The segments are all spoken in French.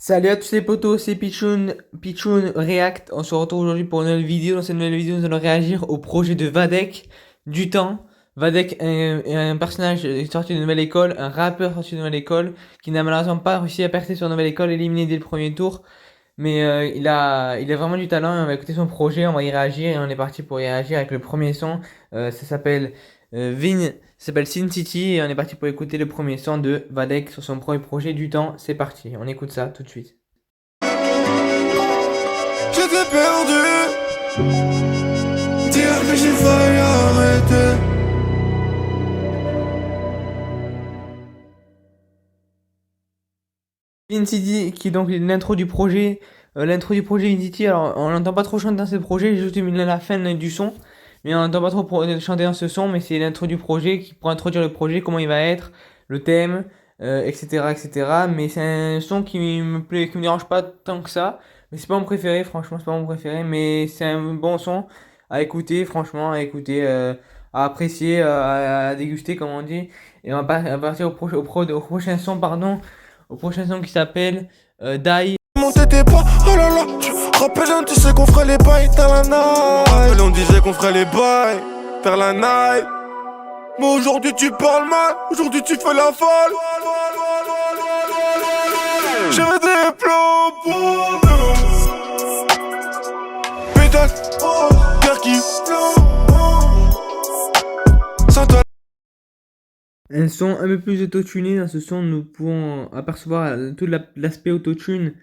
Salut à tous les potos, c'est Pichoun React. On se retrouve aujourd'hui pour une nouvelle vidéo. Dans cette nouvelle vidéo, nous allons réagir au projet de Vadek du temps. Vadek est un personnage sorti d'une nouvelle école, un rappeur sorti d'une nouvelle école, qui n'a malheureusement pas réussi à percer sur nouvelle école, éliminé dès le premier tour. Mais il a vraiment du talent et on va écouter son projet, on va y réagir et on est parti pour y réagir avec le premier son. Ça s'appelle ça s'appelle Sin City et on est parti pour écouter le premier son de Vadek sur son premier projet du temps. C'est parti, on écoute ça tout de suite. J'étais perdu, dire que j'ai failli arrêter. Sin City qui est donc l'intro du projet. L'intro du projet Sin City, alors on n'entend pas trop chanter dans ce projet, j'ai juste mis la fin du son. Mais on n'entend pas trop chanter dans ce son, mais c'est l'intro du projet qui pour introduire le projet, comment il va être, le thème, etc., etc. Mais c'est un son qui me plaît, qui me dérange pas tant que ça. Mais c'est pas mon préféré, franchement, c'est pas mon préféré. Mais c'est un bon son à écouter, franchement, à écouter, à apprécier, à déguster, comme on dit. Et on va partir au prochain son, pardon, au prochain son qui s'appelle Die. Monter tes pas, oh là là, rappelle, tu sais qu'on ferait les bails vers la night. On disait qu'on ferait les bails vers la night. Mais aujourd'hui tu parles mal, aujourd'hui tu fais la folle. J'ai des plans pour nous. Pétale, cœur qui sans toi. Un son un peu plus autotuné. Dans ce son, nous pouvons apercevoir tout l'aspect autotune.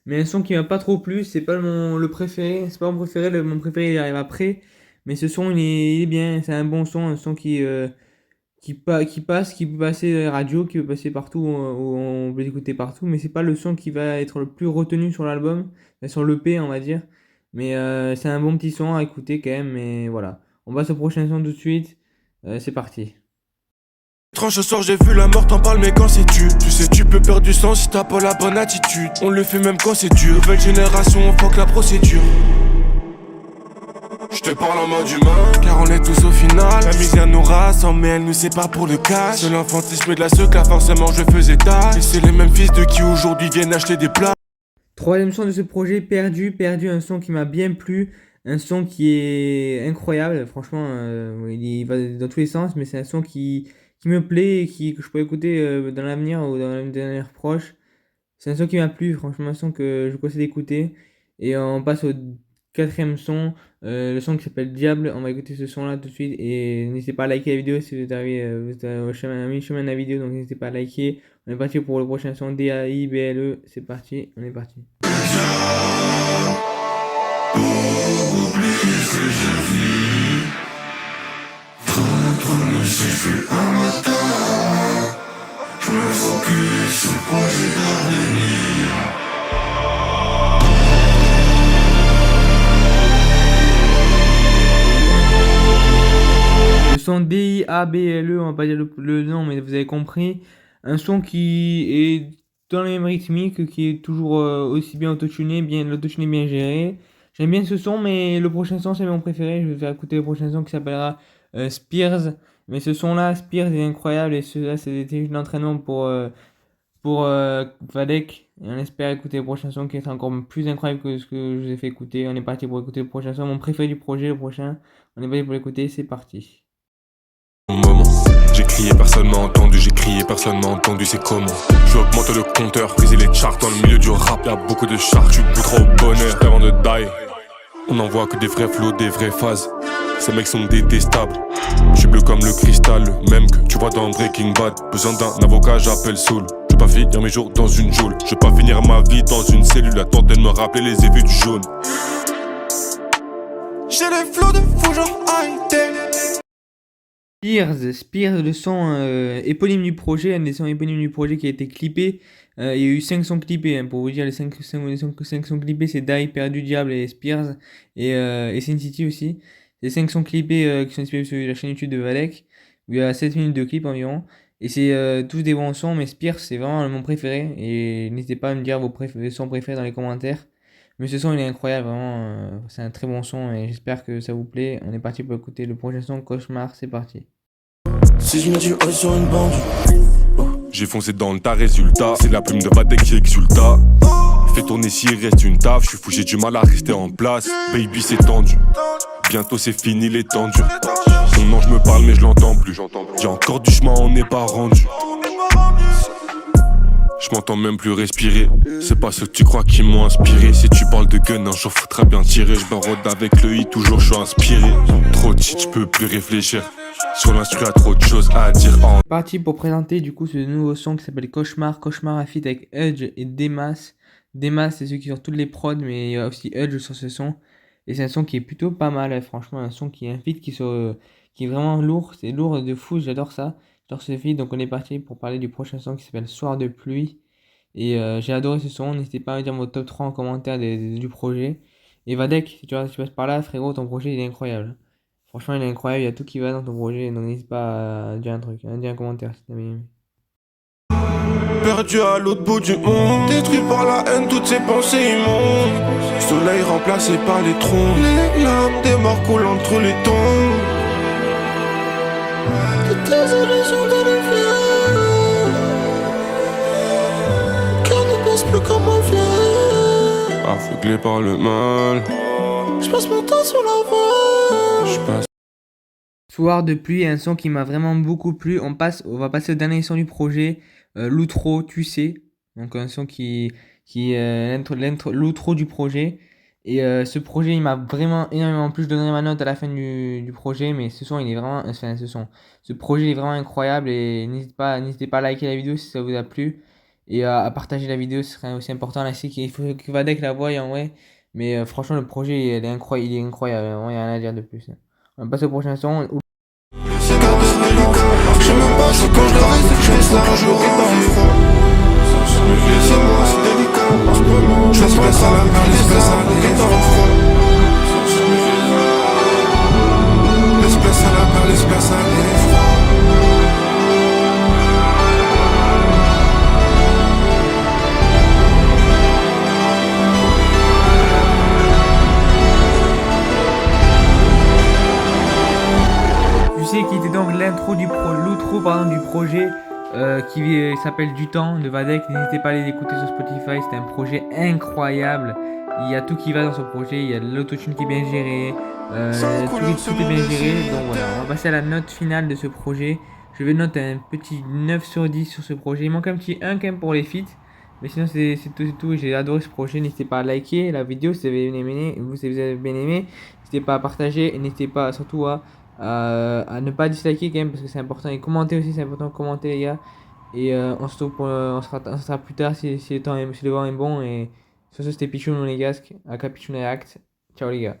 Mais un son qui m'a pas trop plu, c'est pas le préféré, c'est pas mon préféré, mon préféré il arrive après. Mais ce son il est bien, c'est un bon son, un son qui passe, qui peut passer radio, qui peut passer partout, où on peut l'écouter partout. Mais c'est pas le son qui va être le plus retenu sur l'album, sur l'EP on va dire. Mais c'est un bon petit son à écouter quand même, mais voilà. On passe au prochain son tout de suite, c'est parti. Tranche ce soir j'ai vu la mort, t'en parles mais quand c'est tu sais tu peux perdre du sang si t'as pas la bonne attitude. On le fait même quand c'est dur. Nouvelle génération on fuck la procédure. Je te parle en mode humain, car on est tous au final. La misère nous rassemble mais elle nous sépare pour le cash. C'est l'enfantisme de la seca, forcément je faisais tâche. Et c'est les mêmes fils de qui aujourd'hui viennent acheter des plats. Troisième son de ce projet, Perdu, un son qui m'a bien plu, un son qui est incroyable, franchement, il va dans tous les sens, mais c'est un son qui me plaît et que je pourrais écouter dans l'avenir ou dans l'avenir proche. C'est un son qui m'a plu, franchement, un son que je conseille d'écouter. Et on passe au quatrième son, le son qui s'appelle Diable. On va écouter ce son là tout de suite. Et n'hésitez pas à liker la vidéo si vous êtes arrivé au chemin de la vidéo, donc n'hésitez pas à liker. On est parti pour le prochain son, DAIBLE. C'est parti, on est parti. Pour oublier ce que je vis, contre me suffit un matin. Je me focus sur le projet d'avenir. Le son DIABLE, on va pas dire le nom, mais vous avez compris. Un son qui est dans les mêmes rythmiques, qui est toujours aussi bien autotuné, l'autotuné bien géré. J'aime bien ce son, mais le prochain son c'est mon préféré. Je vais faire écouter le prochain son qui s'appellera Spears. Mais ce son là, Spears, est incroyable. Et celui-là, c'était un entraînement pour Vadek. Et on espère écouter le prochain son qui est encore plus incroyable que ce que je vous ai fait écouter. On est parti pour écouter le prochain son, mon préféré du projet, le prochain. On est parti pour l'écouter, c'est parti. Moment. J'ai crié, personne m'a entendu, j'ai crié, personne m'a entendu, c'est comment? Je veux augmenter le compteur, briser les charts dans le milieu du rap, y'a beaucoup de charts, tu goûteras au bonheur avant de die. On n'en voit que des vrais flots, des vraies phases. Ces mecs sont détestables. Je suis bleu comme le cristal, même que tu vois dans Breaking Bad. Besoin d'un avocat, j'appelle Soul. Je veux pas finir mes jours dans une geôle. Je veux pas finir ma vie dans une cellule, à tenter de me rappeler les effets du jaune. J'ai les flots de fou genre high-tech. Spears, le son éponyme du projet, un des sons éponymes du projet qui a été clippé. Il y a eu 5 sons clippés, hein, pour vous dire, les 5 sons clippés, c'est Die, Perdu, Diable et Spears, et Sin City aussi. Les 5 sons clippés qui sont disponibles sur la chaîne YouTube de Vadek, où il y a 7 minutes de clip environ. Et c'est tous des bons sons, mais Spears c'est vraiment mon préféré. Et n'hésitez pas à me dire vos sons préférés dans les commentaires. Mais ce son il est incroyable, vraiment, c'est un très bon son et j'espère que ça vous plaît. On est parti pour écouter le prochain son, Cauchemar, c'est parti. Si je mets du oeil sur une bande, J'ai foncé dans le tas, résultat. C'est la plume de Vadek qui exulta. Fais tourner s'il reste une taf, je suis fou, j'ai du mal à rester en place. Baby, c'est tendu. Bientôt c'est fini les tendus. Mon ange me parle mais je l'entends plus. J'ai encore du chemin, on n'est pas rendu. Je m'entends même plus respirer. C'est pas ceux que tu crois qui m'ont inspiré. Si tu parles de gun, un jour faudra bien tirer. Je rôde avec le i, toujours je suis inspiré. Trop de shit, je peux plus réfléchir. Sur l'instru, y'a trop de choses à dire. Parti pour présenter du coup ce nouveau son qui s'appelle Cauchemar. Cauchemar à feat avec Hudge et Demas. Demas c'est ceux qui sortent toutes les prods, mais il y a aussi Hudge sur ce son. Et c'est un son qui est plutôt pas mal, franchement, un son qui est un feat qui est vraiment lourd, c'est lourd de fou, j'adore ça. J'adore ce feat, donc on est parti pour parler du prochain son qui s'appelle Soir de pluie. Et j'ai adoré ce son, n'hésitez pas à me dire mon top 3 en commentaire du projet. Et Vadek, si tu passes par là, frérot, ton projet il est incroyable. Franchement, il est incroyable, il y a tout qui va dans ton projet, donc n'hésite pas à dire un truc, à dire un commentaire si t'as bien aimé. Perdu à l'autre bout du monde, détruit par la haine, toutes ses pensées immondes. Soleil remplacé par les troncs, les larmes des morts coulent entre les tombes. De tes illusions dans le vide, cœur ne pense plus comme on vient. Aveuglé par le mal, je passe mon temps sur la voie. Je passe. Soir de pluie, un son qui m'a vraiment beaucoup plu. On va passer au dernier son du projet, l'outro, tu sais. Donc un son qui l'outro du projet. Et ce projet, il m'a vraiment énormément plu. Je donnerai ma note à la fin du projet, mais ce son, il est vraiment, enfin, ce projet est vraiment incroyable. Et n'hésitez pas à liker la vidéo si ça vous a plu et à partager la vidéo, ce serait aussi important. Là, c'est qu'il faut que Vadek la voie en vrai. Mais franchement, le projet, il est incroyable. Vraiment, il n'y a rien à dire de plus. On passe au prochain son. C'est pas de reliquat, je sais même pas si quand je leur reste, je fais ça un jour dans le froid. C'est moi, c'est délicat, en ce moment, je laisse pas ça la mer, laisse pas ça aller dans le froid. Laisse pas ça la mer, laisse pas ça aller froid. Qui était donc l'outro du projet qui s'appelle Du Temps de Vadek. N'hésitez pas à les écouter sur Spotify, c'est un projet incroyable. Il y a tout qui va dans ce projet, il y a l'autotune qui est bien géré, tout est bien géré. Donc voilà, on va passer à la note finale de ce projet. Je vais noter un petit 9 sur 10 sur ce projet. Il manque un petit 1 quand même pour les feats. Mais sinon c'est tout, j'ai adoré ce projet. N'hésitez pas à liker la vidéo si vous avez bien aimé. N'hésitez pas à partager et n'hésitez pas surtout à ne pas disliker quand même parce que c'est important, et commenter aussi, c'est important de commenter les gars. Et on se sera plus tard si le vent est bon. Et sur ce, c'était Pichoun les gars, à Pichoun React. Ciao les gars.